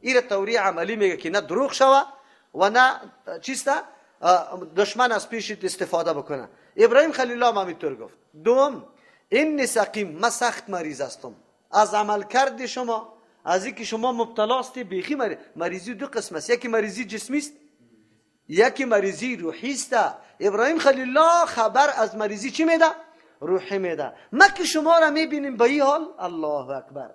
این توری عملی میگه که نه دروغ شوه و نه چیسته دشمن از پیشت استفاده بکنه. ابراهیم خلیل الله همینطور گفت. دوم، این سقیم، من سخت مریض هستم. از عمل کرد شما، از اینکه شما مبتلا هستی بیخی مریضی دو قسم است، یکی مریضی جسمی است، یکی مریضی روحی است. ابراهیم خلیل الله خبر از مریضی چی میده؟ روحی میده. ما که شما را میبینیم به این حال، الله اکبر،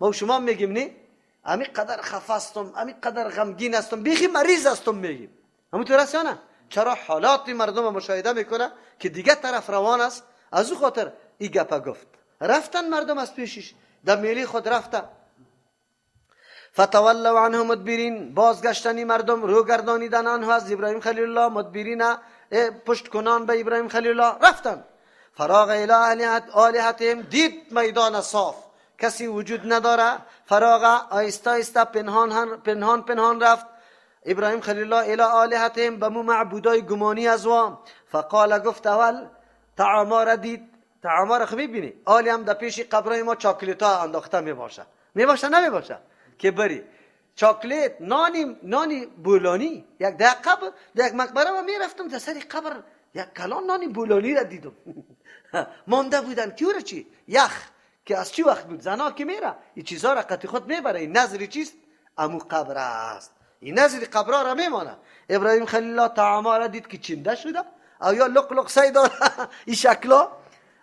ما شما میگیم نه امی قدر خفه هستم، امی قدر غمگین هستم، بیخی مریض هستم میگیم. همونطور است یا نه؟ چرا حالات مردم مشاهده میکنه که دیگه طرف روان است، از او خاطر این گپ گفت. رفتن مردم از پیشش، در میلی خود رفته. فتولوا عنه مدبرین، بازگشتنی مردم رو گردانیدن آنها از ابراهیم خلیل الله، مدبرین پشت کنان به ابراهیم خلیل الله رفتن. فراغ الی آلهتهم، دید میدان صاف کسی وجود نداره، فراغ آیسته آیسته پنهان رفت ابراهیم خلیل الله الی آلهتهم، به مو معبودای گمانی از وام. فقال، گفت اول طعاما را دید. طعاما را خب میبینی آلی هم در پیش قبرای ما چاکلیت ها انداخته میباشه نمیباشه که بری چاکلیت نانی بولانی. یک مقبره ما میرفتم در سر قبر یک کلان نانی بولانی را دیدم. مانده بودن که او را چی؟ یخ که از چی وقت بود زنا که میره این چیزها را قطع خود میبره. این نظری چیست؟ امو قبر است، این نظری قبرها را میمانه. ابراهیم خلیل الله طعاما را دید که چنده شده او یا لق سیدار این شکلا.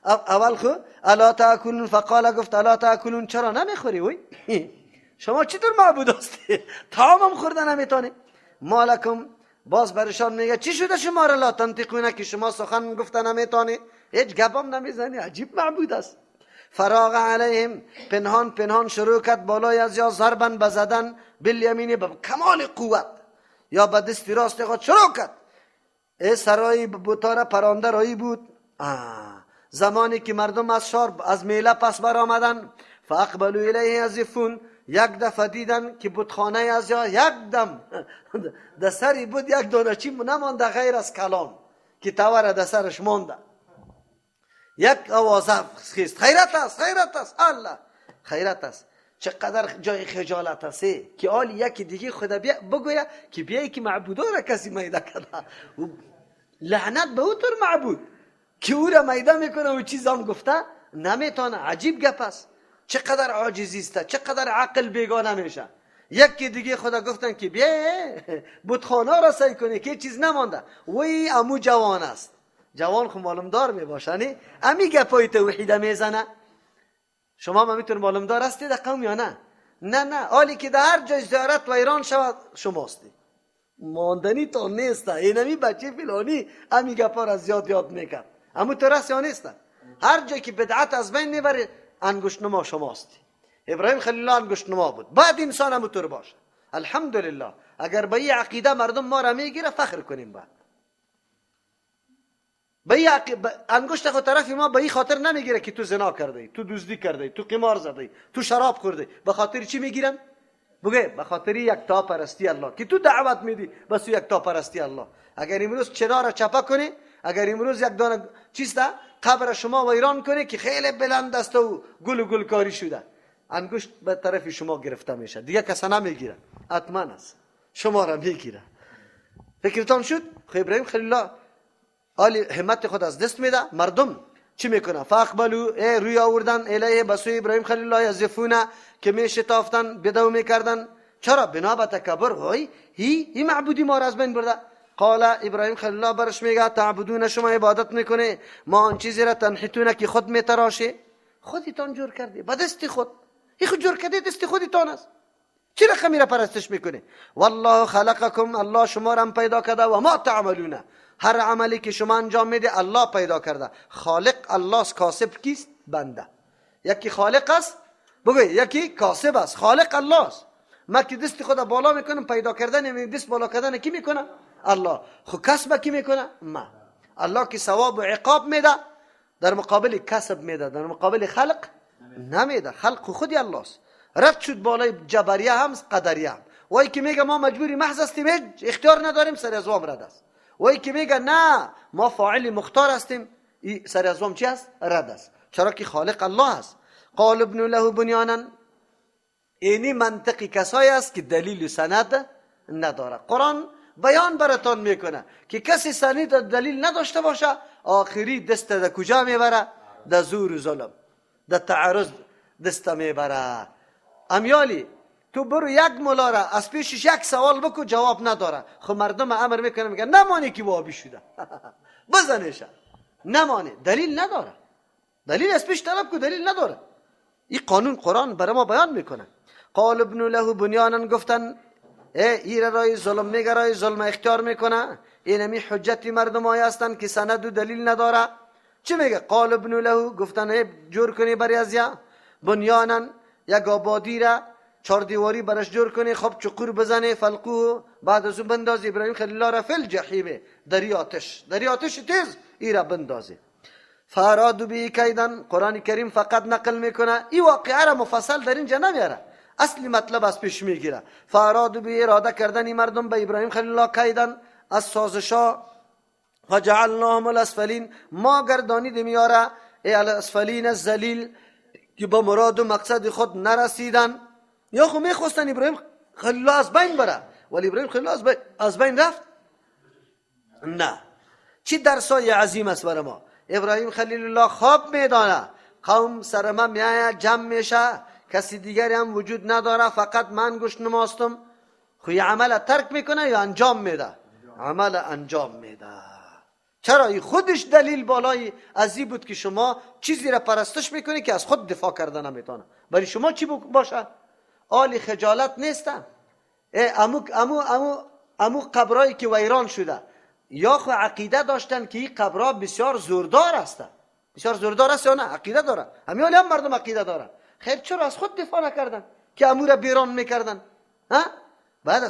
اول خو الا تاکلون، فقال، گفت الا تاکلون، چرا نمیخوری؟ وی شما چطور معبود هستی؟ طعام هم خوردن نمیتونی؟ مالکم، باز برشان میگه چی شده شما را لا تنطقون، که شما سخن گفتن نمیتونی، هیچ گپم نمیزنی، عجیب معبود است. فراغ علیهم، پنهان شروع کرد بالای از یا ضربن بزدن بالیمین، به کمال قوت یا به دست راست خود شروع کرد. سرای بوتاره پرانده رایی بود. زمانی که مردم از شار از میله پس بر آمدن، فاقبلوا الیه یزفون، یک دفعه دیدن که بتخانه از یا یک دم در سری بود، یک دانه چی نمانده غیر از کلان که تور در سرش مانده. یک آواز خیست، خیرت است الله، خیرت است. چقدر جای خجالت است که آلی یکی دیگه خدا بگویه که بیایی که معبودا را کسی میده کرده. لعنت به او طور معبود که او را میده میکنه و چیز هم گفته نمیتونه. عجیب گپ است. چقدر عاجزی است، چقدر عقل بیگانه میشه. یکی دیگه خدا گفتن که بیا بتخانه را سعی کنی که چیز نمانده. وی امو جوان است، جوان خو معلومدار میباشه نه امی گپای توحید میزنه. شما هم میتون معلومدار هستی در قوم یا نه؟ نه حالی که در هر جای زیارت و ایران شود شما هستی، ماندنی تا نیست. اینمی بچه فلانی امی گپا را زیاد یاد میکرد، اما تو رست یا نیست. هر جای که بدعت از بین میبره انگشت نما شما هستی. ابراهیم خلیل الله انگشت نما بود. بعد انسان هم طور باشه. الحمدلله اگر به این عقیده مردم ما را میگیره فخر کنیم. بعد به انگشت خود طرف ما به این خاطر نمیگیره که تو زنا کردی، تو دزدی کردی، تو قمار زدی، تو شراب خوردی. به خاطر چی میگیرن؟ بگه به خاطر یک تا پرستی الله که تو دعوت میدی بس یک تا پرستی الله. اگر امروز چرا را چپا کنی، اگر امروز یک دانه چیسته قبر شما ویران کنی که خیلی بلند است و گل کاری شده، انگشت به طرف شما گرفته میشه، دیگه کس نمیگیره، حتما است شما را میگیره. فکرتان شد؟ ابراهیم خلیل الله آلی همت خود از دست میده. مردم چی میکنه؟ فاقبلوا، روی آوردن الیه بسوی ابراهیم خلیل الله یزفونه، که میشتافتن بدو میکردن. چرا؟ بنا به تکبر. وای هی معبودی ما را از بین برده. قال ابراهیم خلیل الله برش میگه تعبدون، شما عبادت میکنه ما آن چیزی را تنحتونه که خود میتراشه، خودتان جور کرده با دست خود. این خود جور کرده دست خودتان است، چی رقمی را پرستش میکنه؟ والله خلقکم، الله شما را پیدا کرده، و ما تعملون، هر عملی که شما انجام میده الله پیدا کرده. خالق الله است، کاسب کیست؟ بنده. یکی خالق است بگوی، یکی کاسب است. خالق الله است. ما که دست خود بالا میکنم، پیدا کردن دست بالا کردن کی میکنه؟ الله. خود کسب کی میکنه؟ ما. الله که ثواب و عقاب میده، در مقابل کسب میده، در مقابل خلق نمیده. خلق خودی الله است. رد شد بالای جبریه هم قدریه هم. وای که میگه ما مجبوری محض هستیم، اختیار نداریم، سر از وام رد است. وای که میگه نه ما فاعل مختار هستیم، سر از وام چی است؟ رد است. چرا که خالق الله است. قال ابن له بنیانا، اینی منطقی کسایی است که دلیل و سند نداره. قرآن بیان براتون میکنه که کسی سند و دلیل نداشته باشه آخری دست در کجا میبره؟ در زور و ظلم، در تعرض دست میبره. امیالی تو برو یک مولا را از پیشش یک سوال بکو جواب نداره، خب مردم امر میکنه میگن نمانی که وابی شده بزنشه، نمانه، دلیل نداره، دلیل از پیش طلب کو، دلیل نداره. این قانون قرآن برای ما بیان میکنه. قال ابن له بنیانا، گفتن این رای ظلم میگه، رای ظلم اختیار میکنه، این همی حجتی مردم های هستن که سند و دلیل نداره. چی میگه؟ قال ابن له، گفتن جور کنی بری از یا بنیانا، یک آبادی را چار دیواری برش جور کنی، خب چقور بزنه، فلقوه، بعد از اون بندازی ابراهیم خلیل الله را فی الجحیم، دری آتش تیز ای را بندازه. فارادو بی کیدن، قرآن کریم فقط نقل میکنه، این واقعه را مفصل در اینجا نمیاره، اصلی مطلب از پیش میگیره. فارادو بی، اراده کردن این مردم به ابراهیم خلیل الله کیدن، از سازشا، فجعلناهم الاسفلین، ما گردانیدیم یاره الاسفلین الذلیل، که با مراد و مقصد خود نرسیدن. یا خو میخواستن ابراهیم خلیل الله از بین بره، ولی ابراهیم خلیل الله از بین رفت؟ نه. چی درسای عظیم است برای ما؟ ابراهیم خلیل الله خواب میدانه قوم سر من میایه جمع میشه، کسی دیگری هم وجود نداره، فقط من گوش نماستم. خوی عمل ترک میکنه یا انجام میده؟ عمل انجام میده. چرا؟ این خودش دلیل بالای ازی بود که شما چیزی را پرستش میکنی که از خود دفاع کردن نمیتونه. برای شما چی باشه؟ آلی خجالت نیستن. امو قبرایی که ویران شده، یا خو عقیده داشتن که این قبرها بسیار زوردار هستن. بسیار زوردار است یا نه؟ عقیده داره. همیالی هم مردم عقیده دارن. خیر چرا از خود دفاع نکردن که امو را بیران میکردن؟ بعد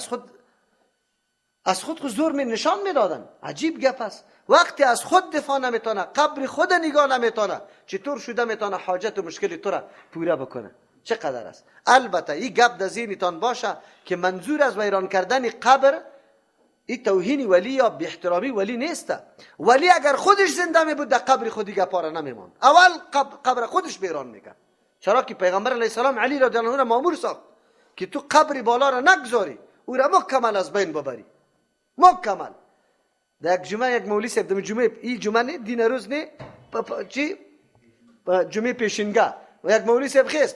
از خود زور می نشان میدادن. عجیب گپ است. وقتی از خود دفاع نمیتونه، قبر خود نگاه نمیتونه، چطور شده میتونه حاجت و مشکل تو را پوره بکنه؟ چقدر است. البته این گپ در ذهنتان باشه که منظور از ویران کردن قبر این توهین ولی یا بی احترامی ولی نیست. ولی اگر خودش زنده می بود در قبر خودی گپاره نمیموند، اول قبر خودش ویران میکرد. چرا که پیغمبر علیه السلام علی رضی الله عنه مامور ساخت که تو قبر بالا را نگذاری، او را مکمل از بین ببری، مکمل. در یک جمعه یک مولوی صاحب، در جمعه این جمعه نه دین روز نه چی جمعه پیشینگاه، و یک مولوی صاحب خست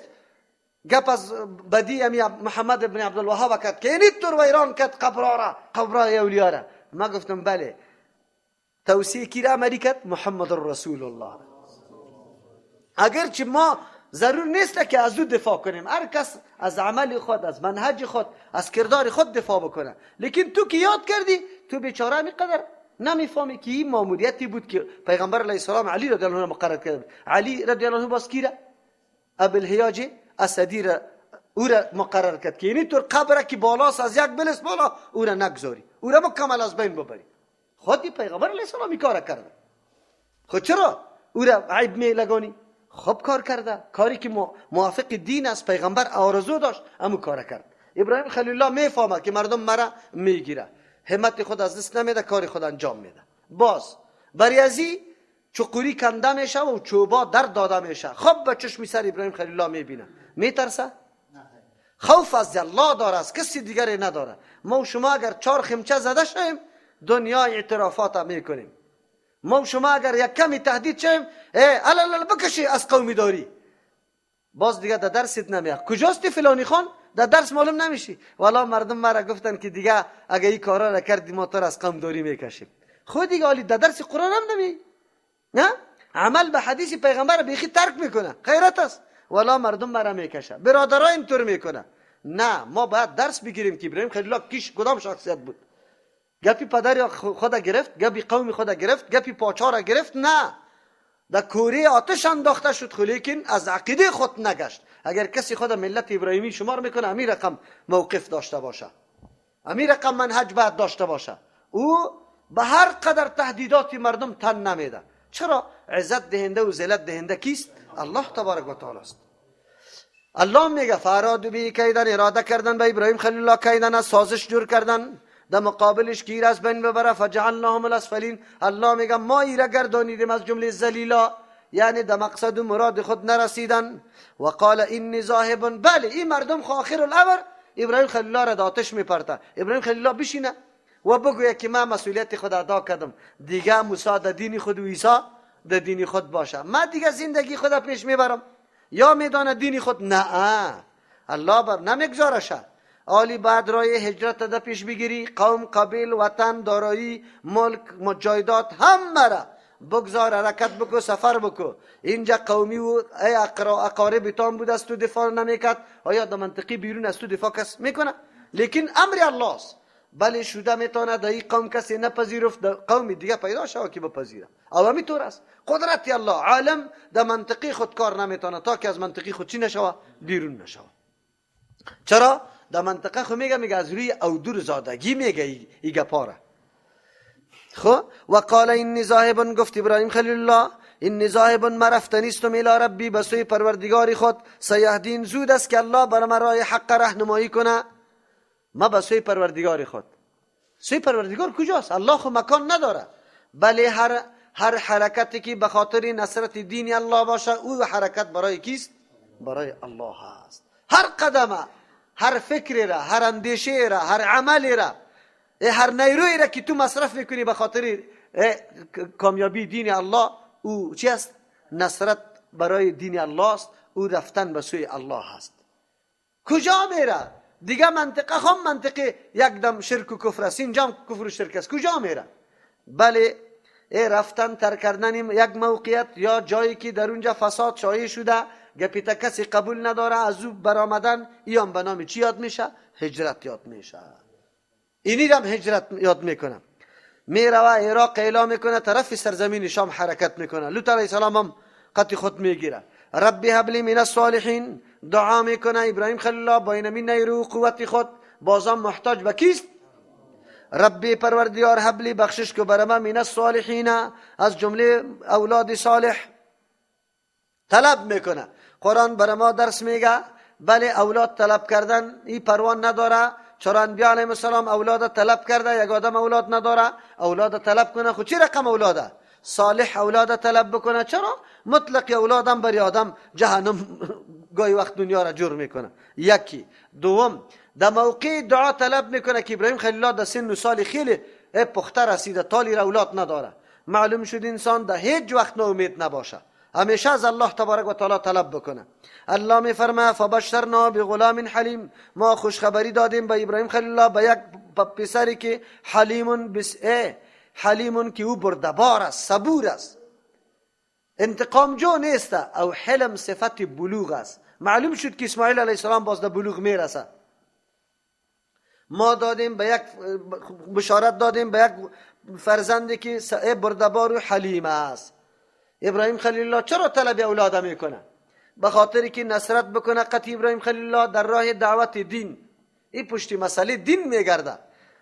گپ از بدی امی محمد ابن عبدالوهاب کرد که اینی طور ویران کرد قبرای اولیاء را. ما گفتم بله، توصیه کی را عملی کرد؟ محمد رسول الله. اگرچه ما ضرور نیست که از او دفاع کنیم، هر کس از عمل خود، از منهج خود، از کردار خود دفاع بکنه، لیکن تو که یاد کردی، تو بیچاره میقدر نمیفهمی که این ماموریتی بود که پیغمبر علیه السلام علی رضی الله عنه مقرر کرد. علی رضی الله عنه باز کی را؟ ابوالهیاج اسدی را او را مقرر کرد که اینی طور قبره که بالاست از یک بلس بالا او را نگذاری، او را مکمل از بین ببری. خودی پیغمبر علیه السلام این کار کرده. خود چرا او را عیب می لگانی؟ خوب کار کرده، کاری که موافق دین است، پیغمبر آرزو داشت، همون کار کرد. ابراهیم خلیل الله میفهمه که مردم مرا میگیره، همت خود از دست نمیده، کار خود انجام میده. باز بریازی چقوری کنده میشه و چوبا در داده میشه. خب به چشمی سر ابراهیم خلیل الله میبینه، میترسه؟ خوف از الله داره، از کسی دیگری نداره. ما و شما اگر 4 خمچه زده شیم دنیای اعترافات میکنیم. ما و شما اگر یک کمی تهدید شیم الال بکشی از قومی داری، باز دیگه در درست نمیاد. کجاستی فلانی خان؟ در درس معلوم نمیشی. والا مردم مرا گفتن که دیگه اگه این کارا را کردی ما تو را از قوم داری میکشیم. خود دیگه حالی در درس قرآن هم نمی نه عمل به حدیث پیغمبر بیخی ترک میکنه، خیرت است. والا مردم مرا میکشه، برادرها اینطور میکنه. نه، ما باید درس بگیریم که ابراهیم خلیل الله کیش کدام شخصیت بود. گپی پدر خود گرفت، گپی قوم خود گرفت، گپی پاچا را گرفت. نه، در کوره آتش انداخته شد، خو لیکن از عقیده خود نگشت. اگر کسی خود ملت ابراهیمی شمار میکنه، امیر رقم موقف داشته باشه، امیر رقم منهج باید داشته باشه. او به هر قدر تهدیدات مردم تن نمیده. چرا؟ عزت دهنده و ذلت دهنده کیست؟ الله تبارک و تعالی است. الله میگه فارادو بی کیدن، اراده کردن به ابراهیم خلیل الله کیدن، از سازش جور کردن در مقابلش گیر از بین ببره. فجعلناهم الاسفلین، الله میگه ما ایره گردانیدیم از جمله ذلیلا، یعنی در مقصد و مراد خود نرسیدن. و قال اینی ذاهب، بله این مردم خو آخر الامر ابراهیم خلیل الله را در آتش میپرته. ابراهیم خلیل الله بشینه و بگویه که من مسئولیت خود ادا کردم، دیگه موسی در دین خود و عیسی در دین خود باشه، من دیگه زندگی خود پیش میبرم. یا میدانه دین خود نه، الله بر نمیگذارشه. آلی بعد رای هجرت در پیش بگیری، قوم، قبیل، وطن، دارایی، ملک، جایداد همه را بگذار، حرکت بکو، سفر بکو. اینجا قومی و اقارب تام بود از تو دفاع نمیکرد، آیا در منطقی بیرون از تو دفاع کس میکنه؟ لیکن امر الله است. بله شده میتونه در این قوم کسی نپذیرفت، در قوم دیگه پیدا شود که بپذیره. او همینطور است. قدرت الله، عالم در منطقی خود کار نمیتونه تا که از منطقی خود چی نشود؟ بیرون نشود. چرا؟ در منطقه خود میگه از روی او دور زادگی میگه ایگه پاره. خب و قال اینی ذاهب، گفت ابراهیم خلیل الله اینی ذاهب، من رفتنیستم الی ربی، به سوی پروردگار خود، سیهدین، زود است که الله بر من راه حق راهنمایی کنه. ما به سوی پروردگار خود، سوی پروردگار کجاست؟ الله خو مکان نداره، بله هر حرکتی که به خاطر نصرت دین الله باشه او حرکت برای کیست؟ برای الله هست. هر قدمه، هر فکری را، هر اندیشه را، هر عملی را، هر نیرویی را که تو مصرف میکنی به خاطر کامیابی دین الله، او چی است؟ نصرت برای دین الله است، او رفتن به سوی الله هست. کجا میره؟ دیگه منطقه هم منطقه یک دم شرک و کفر است، اینجا هم کفر و شرک است. کجا میره؟ بله رفتن ترک کردن یک موقعیت یا جایی که در اونجا فساد شایع شده، گپیتا کسی قبول نداره، از او برآمدن، ایام به نام چی یاد میشه؟ هجرت یاد میشه. اینی هم هجرت یاد میکنه. میره و عراق اعلام میکنه، طرف سرزمین شام حرکت میکنه. لوط علیه السلام هم قط خود میگیره. ربی هب لی من الصالحین، دعا میکنه ابراهیم خلیل الله با این نیرو و قوت خود، بازم محتاج به کیست؟ ربی پروردگار هب لی، بخشش کو برام، من الصالحین، از جمله اولاد صالح. طلب میکنه. قرآن بر ما درس میگه بله اولاد طلب کردن این پروان نداره. چرا انبیاء علیهم السلام اولاد طلب کرده، یک آدم اولاد نداره اولاد طلب کنه؟ خود چی رقم اولاده؟ صالح اولاد طلب بکنه. چرا؟ مطلق اولادم بری آدم جهنم گاهی وقت دنیا را جور میکنه. یکی. دوم، در موقع دعا طلب میکنه که ابراهیم خلیل الله در سن و سال خیلی پخته رسیده، تالی را اولاد نداره. معلوم شد انسان در هیچ وقت ناامید نباشه، همیشه از الله تبارک و تعالی طلب بکنه. الله میفرماید فبشرنا بغلام حلیم، ما خوشخبری دادیم به ابراهیم خلیل الله به یک پسری که حلیمون که او بردبار است، صبور است، انتقام جو نیست، او حلم صفت بلوغ است. معلوم شد که اسماعیل علیه السلام باز در بلوغ میرسه. ما دادیم به یک بشارت دادیم به یک فرزندی که بردبار و حلیم است. ابراهیم خلیل الله چرا طلب اولاد میکنه؟ به خاطری که نصرت بکنه قطعی ابراهیم خلیل الله در راه دعوت دین، این پشتی مسئله دین میگرده.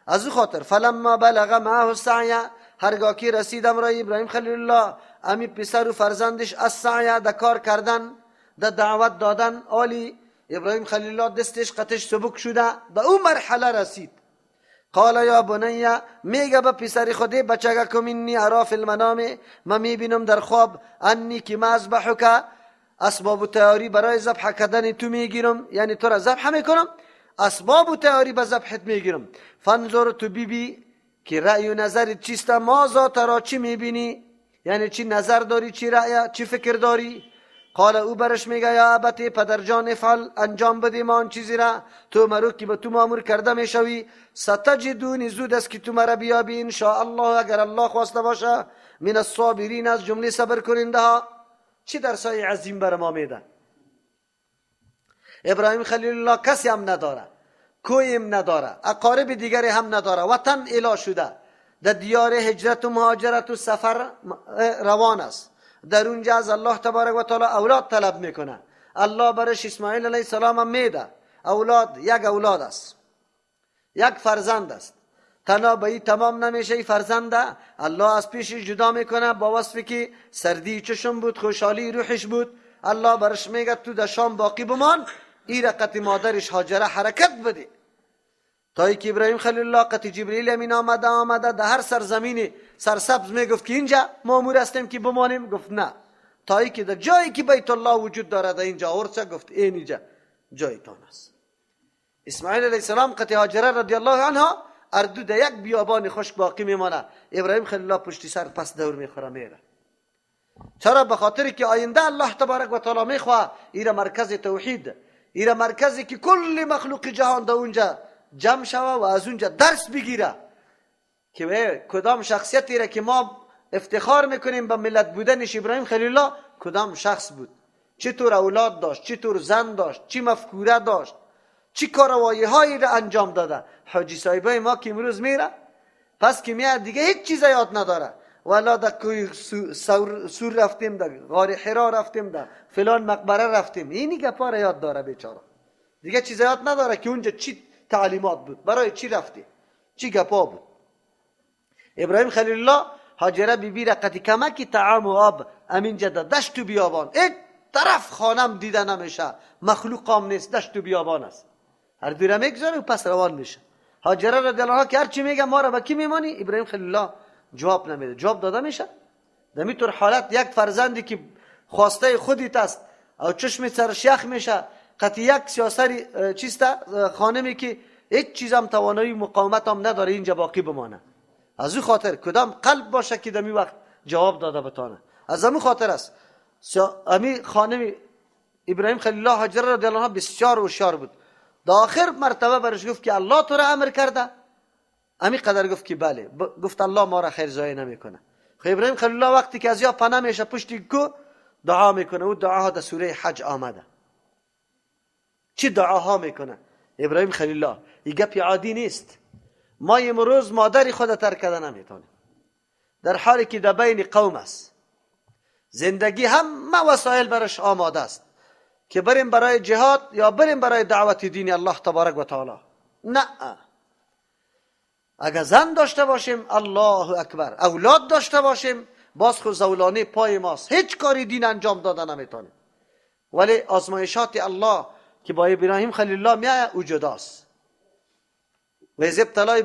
از او خاطر فلما بلغ معه السعی، هرگاه که رسیدم رای ابراهیم خلیل الله امی پسر و فرزندش السعی، در کار کردن، در دعوت دادن، آلی ابراهیم خلیل الله دستش قطش سبک شده، به اون مرحله رسید. قال یا بنی، میگه به پسر خودی بچگه کم اینی ارا فی المنام، من میبینم در خواب انی که ما ازبحک، اسباب و تیاری برای ذبح کردن تو میگیرم، یعنی تو را ذبح میکنم، اسباب و تیاری به ذبحت میگیرم. فانظر تو بیبی که رأی و نظرت چیست، ماذا ترا، چی میبینی، یعنی چی نظر داری، چی رأی، چی فکر داری؟ قال او برش میگه یا ابتی پدر جان، افعل، انجام بده ما آن چیزی را تو مرو که به تو مامور کرده میشوی، ستجدونی، زود است که تو مرا بیابی، ان شاء الله، اگر الله خواسته باشه، من الصابرین، از جمله صبر کننده ها. چه درسای عظیم بر ما میده. ابراهیم خلیل الله کسی هم نداره، کویم نداره، اقارب دیگری هم نداره، وطن اله شده، در دیار هجرت و مهاجرت و سفر روان است. در اونجا از الله تبارک و تعالی اولاد طلب میکنه. الله برش اسماعیل علیه السلام هم میده. اولاد یک اولاد است، یک فرزند است. تنها به این تمام نمیشه. این فرزنده الله از پیش جدا میکنه با وصفی که سردی چشم بود، خوشحالی روحش بود. الله برش میگه تو در شام باقی بمان، این رقت مادرش هاجره حرکت بده. تا ای که ابراهیم خلیل الله قط جبریل امین آمده در هر سرزمین سرسبز میگفت که اینجا مامور هستیم که بمانیم، گفت نه، تا ای که در جایی که بیت الله وجود دارد اینجا ورچه گفت اینجا جایتان است. اسماعیل علیه السلام قطع هاجره رضی الله عنها اردو در یک بیابان خشک باقی میمانه. ابراهیم خلیل الله پشتی سر پس دور میخوره میره. چرا؟ به خاطری که آینده الله تبارک و تعالی میخواه ایره مرکز توحید، ایره مرکزی که کل مخلوق جهان در اونجا جمع شوه و از اونجا درس بگیره که کدام شخصیتی را که ما افتخار میکنیم به ملت بودنش ابراهیم خلیل الله کدام شخص بود، چطور اولاد داشت، چطور زن داشت، چی مفکوره داشت، چی کاروائی هایی را انجام داده. حاجی صاحبای ما که امروز میره پس که میاد دیگه هیچ چیز یاد نداره، والا در کوی سور رفتیم، در غار حرا رفتیم، در فلان مقبره رفتیم، اینی گپا را یاد داره بیچاره، دیگه چیز یاد نداره که اونجا چی تعلیمات بود، برای چی رفتی، چی گپا بود. ابراهیم خلیل الله هاجره بیبی را قطع کمکی طعام و آب امین جده دشت و بیابان، یک طرف خانم دیده نمیشه، مخلوق هم نیست، دشت و بیابان است. هر دوره میگذاره و پس روان میشه. هاجره رضی الله عنها که هرچی میگه ما را به کی میمانی، ابراهیم خلیل الله جواب نمیده. جواب داده میشه در میطور حالت یک فرزندی که خواسته خودیت است او چشم سرش یخ میشه، قطع یک سیاسری چیسته خانمی که هیچ چیز هم توانایی مقاومت هم نداره اینجا باقی بمانه، از او خاطر کدام قلب باشه که در می وقت جواب داده بتانه، از همون خاطر است. امی خانم ابراهیم خلیل الله هاجره رضی الله عنها بسیار هوشیار بود. در آخر مرتبه برش گفت که الله تو را امر کرده، امی قدر گفت که بله، گفت الله ما را خیر ضایع نمیکنه. ابراهیم خلیل الله وقتی که از یا پناه میشه پشت کو دعا میکنه، و دعاها در سوره حج آمده. چی دعاها میکنه ابراهیم خلیل الله؟ این گپ عادی نیست. ما امروز مادری خود ترک کردن نمیتونیم، در حالی که در بین قوم است، زندگی همه وسایل برش آماده است که بریم برای جهاد یا بریم برای دعوت دین الله تبارک و تعالی. نه، اگر زن داشته باشیم الله اکبر، اولاد داشته باشیم باز خود زولانه پای ماست، هیچ کاری دین انجام داده نمیتونیم. ولی آزمایشات الله که با ابراهیم خلیل الله میآید او جداست. و اذ ابتلی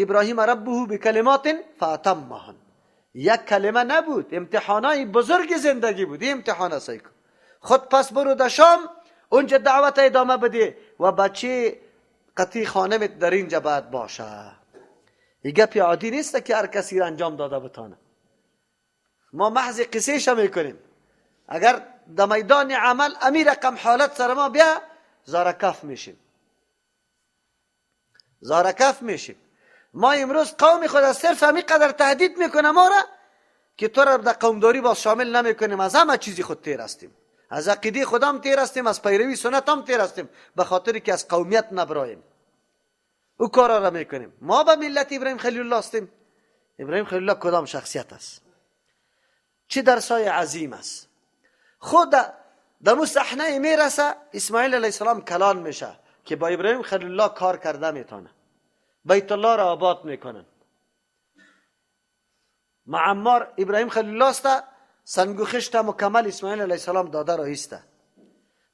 ابراهیم ربه بکلمات فاتمهن، یک کلمه نبود، امتحانای بزرگ زندگی بود. این امتحان است. خود پس برو در شام اونجا دعوت ادامه بده و بچه قطعی خانمت در اینجا باید باشه. این گپ عادی نیست که هر کسی را انجام داده بتانه. ما محض قصه شا میکنیم، اگر در میدان عمل امیر رقم حالت سر ما بیا زارکف میشیم، زارکف میشیم. ما امروز قوم خود از صرف همی قدر تهدید میکنه ما را که تو را در قومداری باز شامل نمیکنیم، از همه چیزی خود تیر هستیم، از عقیده خودم تیر هستیم، از پیروی سنت هم تیر هستیم، به خاطری که از قومیت نبراییم او کارا را میکنیم. ما به ملت ابراهیم خلیل الله هستیم. ابراهیم خلیل الله کدام شخصیت است، چه درسای عظیم است. خود در مو صحنه میرسه اسماعیل علیه السلام کلان میشه که با ابراهیم خلیل الله کار کرده میتونه، بیت الله را آباد میکنن. معمار ابراهیم خلیل الله است، سنگ و خشت مکمل اسماعیل علیه السلام داده رایسته.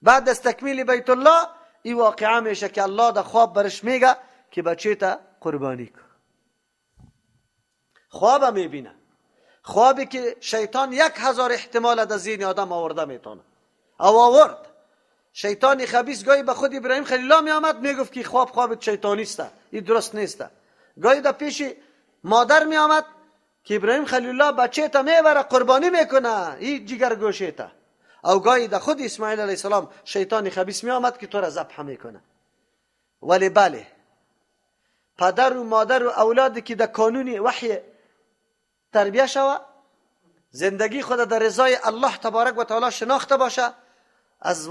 بعد از تکمیل بیت الله این واقعه میشه که الله در خواب برش میگه که بچه تا قربانی کن. خواب میبینه، خوابی که شیطان 1000 احتمال در ذهن آدم آورده میتونه او آورد. شیطان خبیث گاهی به خود ابراهیم خلیل الله میآمد میگفت که خواب شیطانی است، این درست نیست. گاهی در پیش مادر میآمد که ابراهیم خلیل الله بچه تا میبره قربانی میکنه، این جگرگوشه تا. او گاهی در خود اسماعیل علیه السلام شیطان خبیث میآمد که تو را ذبح میکنه. ولی بله، پدر و مادر و اولادی که در قانون وحی تربیه شوه، زندگی خود در رضای الله تبارک و تعالی شناخته باشه، از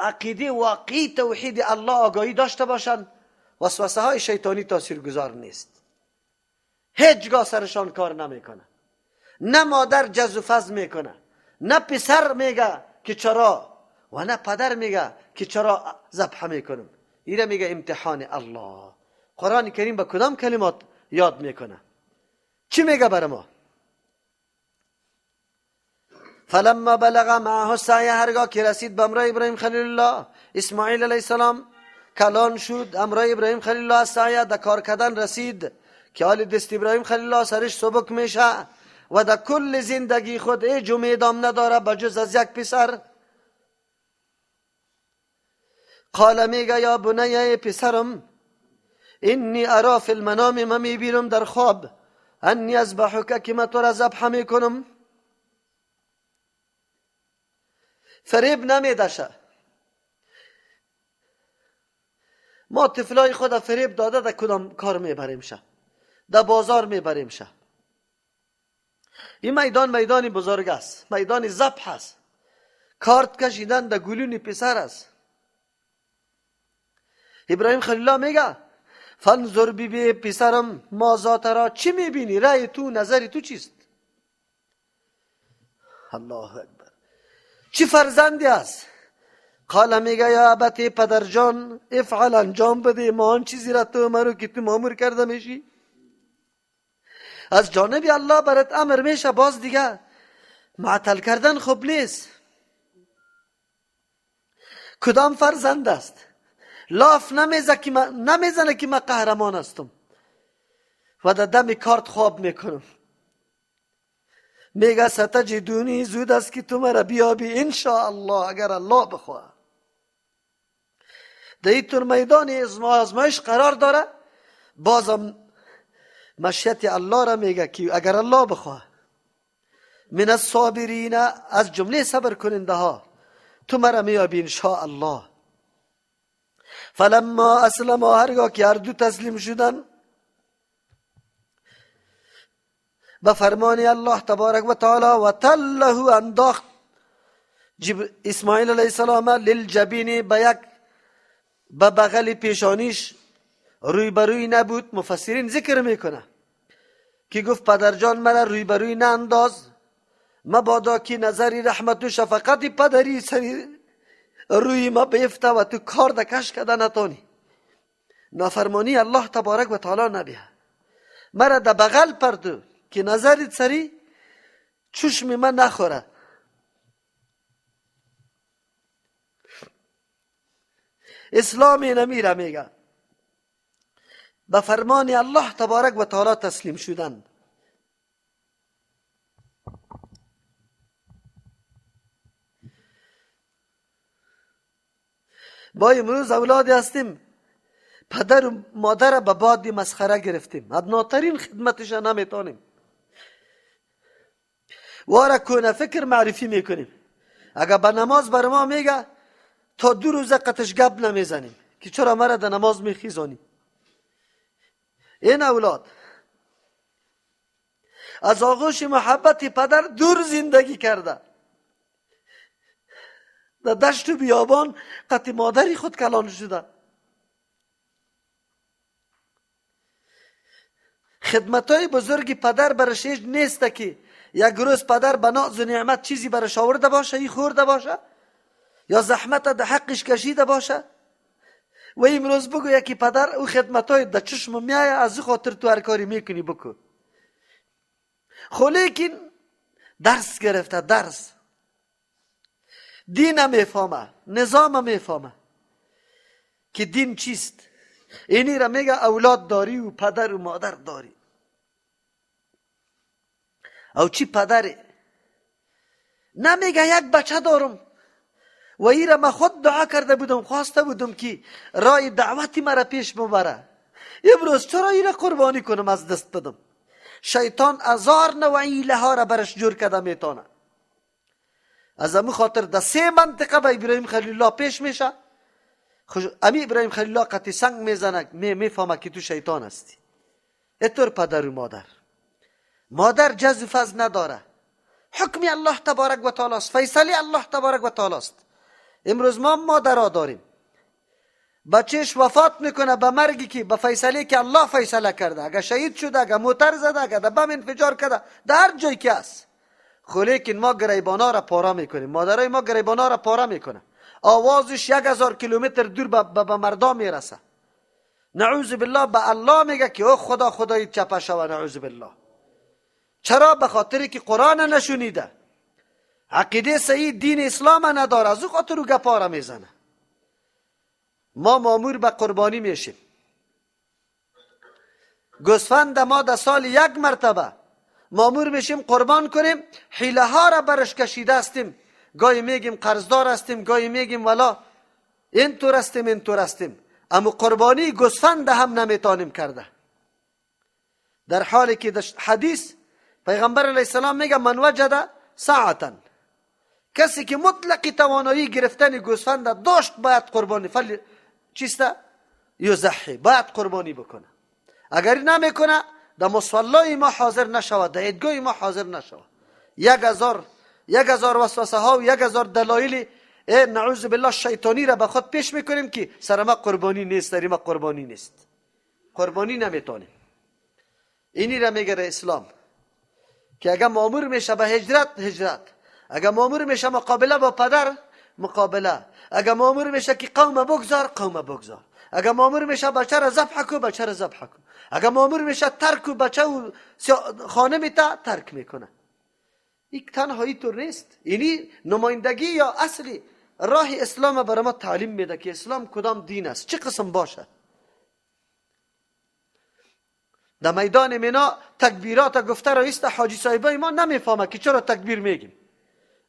عقیده واقعی توحید الله آگاهی داشته باشند، وسوسه های شیطانی تاثیرگذار نیست. هیچگاه سرشان کار نمیکنه. نه مادر جز و فز میکنه، نه پسر میگه که چرا، و نه پدر میگه که چرا ذبح میکنم. اینه میگه امتحان الله. قرآن کریم با کدام کلمات یاد میکنه؟ چی میگه بر ما؟ فلما بلغ معه السعی، هرگاه که رسید به امرای ابراهیم خلیل الله اسماعیل علیه السلام کلان شد، امرای ابراهیم خلیل الله السعی در کار کردن رسید که حال دست ابراهیم خلیل الله سرش سبک میشه. و در کل زندگی خود هیچ امیدام نداره بجز از یک پسر. قال میگه یا بنیه پسرم اینی ارا فی المنام، من میبینم در خواب انی اذبحک که من تو را ذبح میکنم. فریب نمیدشه. ما طفلای خود فریب داده در کدام کار میبریم شه؟ در بازار میبریم شه. این میدان بزرگ است، میدان ذبح است. کارت کشیدن در گلون پسر است. ابراهیم خلیل الله میگه فانظر بی پسرم ماذا ترا، چی میبینی؟ رأی تو، نظری تو چیست؟ الله اکبر. چی فرزندی است؟ قال میگه یا ابتی پدر جان افعل، انجام بده ما آن چیزی را تو مرو که تو مامور کرده میشی. از جانب الله برات امر میشه، باز دیگه معطل کردن خوب نیست. کدام فرزند است لاف نمیزنه که من قهرمان هستم و در دم کارت خواب میکنم. میگه ستجدونی، زود است که تو مرا بیابی انشاءالله، اگر الله بخواه. در این طور میدان آزمایش قرار داره، بازم مشیت الله را میگه که اگر الله بخواه. من الصابرین، از جمله صبر کننده ها تو مرا میابی انشاءالله. فلما اسلم، هرگاه که هر دو تسلیم شدن به فرمان الله تبارک و تعالی، و تله انداخت اسماعیل علیه السلام للجبین، به بغل پیشانیش، روی بروی نبود. مفسرین ذکر میکنه که گفت پدر جان مرا روی بروی نانداز، مبادا که نظری رحمت و شفقت پدری سری روی ما بیفته و تو کار دکش کده نتانی. نافرمانی الله تبارک و تعالی نبیه. مرا در بغل پردو که نظرت سری چشم من نخوره. اسلام نمیره، میگه به فرمان الله تبارک و تعالی تسلیم شدن. با امروز اولادی هستیم پدر و مادر به باد مسخره گرفتیم، ادناترین خدمتش نمیتونیم. واره کنه فکر معرفی میکنیم. اگر به نماز بر ما میگه تا 2 روز قطش گپ نمیزنیم که چرا مرا در نماز میخیزانی. این اولاد از آغوش محبت پدر دور زندگی کرده، در دشت و بیابان قطع مادری خود کلان شده. خدمتای بزرگی پدر برش نیست که یک روز پدر به ناز و نعمت چیزی برش آورده باشه، ای خورده باشه یا زحمت در حقش کشیده باشه و امروز بگو یکی پدر او خدمتای در چشم میای، از خاطر تو هر کاری میکنی بکن. خو لیکن درس گرفته، درس دین میفهمه، نظام میفهمه که دین چیست. اینی را میگه اولاد داری و پدر و مادر داری. او چی پدری؟ نمیگه یک بچه دارم و ای را من خود دعا کرده بودم، خواسته بودم که رای دعوتی مرا پیش ببره، امروز چرا ای را قربانی کنم از دست بدم؟ شیطان 1000 نوعی ها را برش جور کرده میتونه. از امو خاطر در 3 منطقه به ابراهیم خلیل الله پیش میشه. امی ابراهیم خلیل الله قطع سنگ میزنه، میفهمه که تو شیطان هستی. اینطور پدر و مادر جز و فضل نداره. حکم الله تبارک و تعالی است، فیصله الله تبارک و تعالی است. امروز ما مادرها داریم، بچهش وفات میکنه به مرگی که به فیصله که الله فیصله کرده، اگه شهید شده، اگه موتر زده، اگه بم انفجار کرده، در هر جایی که است. خو لیکن ما گریبانا را پاره میکنیم، مادرای ما گریبانا را پاره میکنه، آوازش 1000 کیلومتر دور به مردا میرسه. نعوذ بالله. به الله میگه که او خدا خدای چپه شوه. نعوذ بالله. چرا؟ به خاطری که قرآن نشونیده، عقیده صحیح دین اسلام نداره، از او خاطر او گپا میزنه. ما مامور به قربانی میشیم. گوسفند ما در سال 1 مرتبه مامور میشیم قربان کنیم، حیله ها را برش کشیده استیم، گاهی میگیم قرضدار استیم، گاهی میگیم والا این طور استیم این طور استیم، اما قربانی گوسفند هم نمیتونیم کرده. در حالی که در حدیث پیغمبر علیه السلام میگه من وجد ساعتا، کسی که مطلق توانایی گرفتن گوسفند داشت باید قربانی چیسته یضحی، باید قربانی بکنه. اگر نمیکنه در مصلی ما حاضر نشود، در عیدگاه ما حاضر نشود. 1000 وسوسه ها و 1000 دلایل نعوذ بالله شیطانی را به خود پیش میکنیم که سر ما قربانی نیست، در ما قربانی نیست، قربانی نمیتونیم. اینی را میگه اسلام که اگر مامور میشه به هجرت، اگر مامور میشه مقابله با پدر مقابله، اگر مامور میشه که قوم بگذار، اگر مامور میشه بچه را ذبح کن، اگر مامور میشه ترک و بچه و خانه میته ترک میکنه. این تنهایی تو نیست. اینی نمایندگی یا اصلی راه اسلام برای ما تعلیم میده که اسلام کدام دین است، چه قسم باشه. در میدان مینا تکبیرات گفته رئیس حاجی صاحبای ما نمیفهمه که چرا تکبیر میگیم.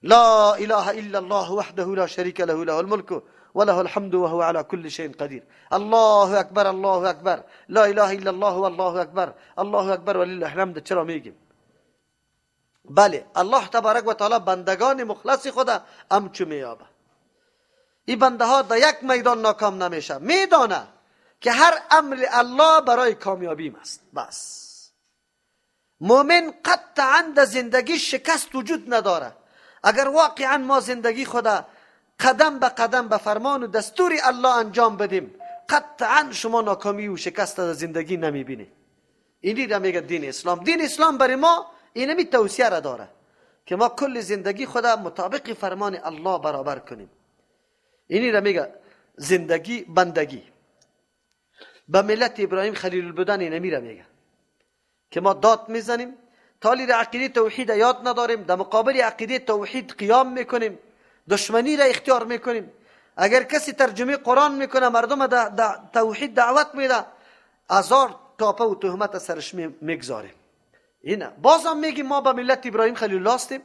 لا اله الا الله وحده لا شریک له له الملك وله الحمد وهو على كل شيء قدير. الله اکبر الله اکبر، لا اله الا الله والله اکبر، الله اکبر ولله الحمد. چرا میگیم؟ بله الله تبارک و تعالی بندگان مخلص خدا امچو میابه. این بنده ها در یک میدان ناکام نمیشه، میدانه که هر امر الله برای کامیابی است. بس مومن قطعا در زندگی شکست وجود نداره. اگر واقعا ما زندگی خدا قدم به قدم به فرمان و دستور الله انجام بدیم، قطعا شما ناکامی و شکست در زندگی نمیبینید. اینی را میگه دین اسلام. دین اسلام برای ما اینمی توصیه را داره که ما کل زندگی خدا مطابق فرمان الله برابر کنیم. اینی را میگه زندگی بندگی. به ملت ابراهیم خلیل البدن اینمی را میگه که ما داد میزنیم، تالی را عقیده توحید یاد نداریم، در مقابل عقیده توحید قیام میکنیم، دشمنی را اختیار میکنیم. اگر کسی ترجمه قرآن میکنه مردم در توحید دعوت میده، 1000 تاپه و تهمت سرش میگذاریم. اینه بازم میگیم ما به ملت ابراهیم خلیل الله هستیم.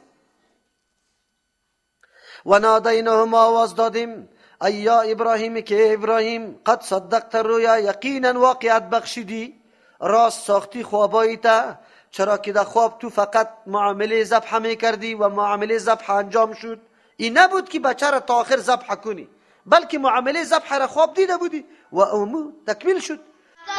و نادینه ما آواز دادیم ای یا ابراهیم که ابراهیم قد صدقت رویا، یقینا واقعیت بخشیدی، راست ساختی خوابایتا. چرا که در خواب تو فقط معامله ذبح میکردی و معامله ذبح انجام شد. این نبود که بچه را تا آخر ذبح کنی، بلکه معامله ذبح را خواب دیده بودی و امو تکمیل شد.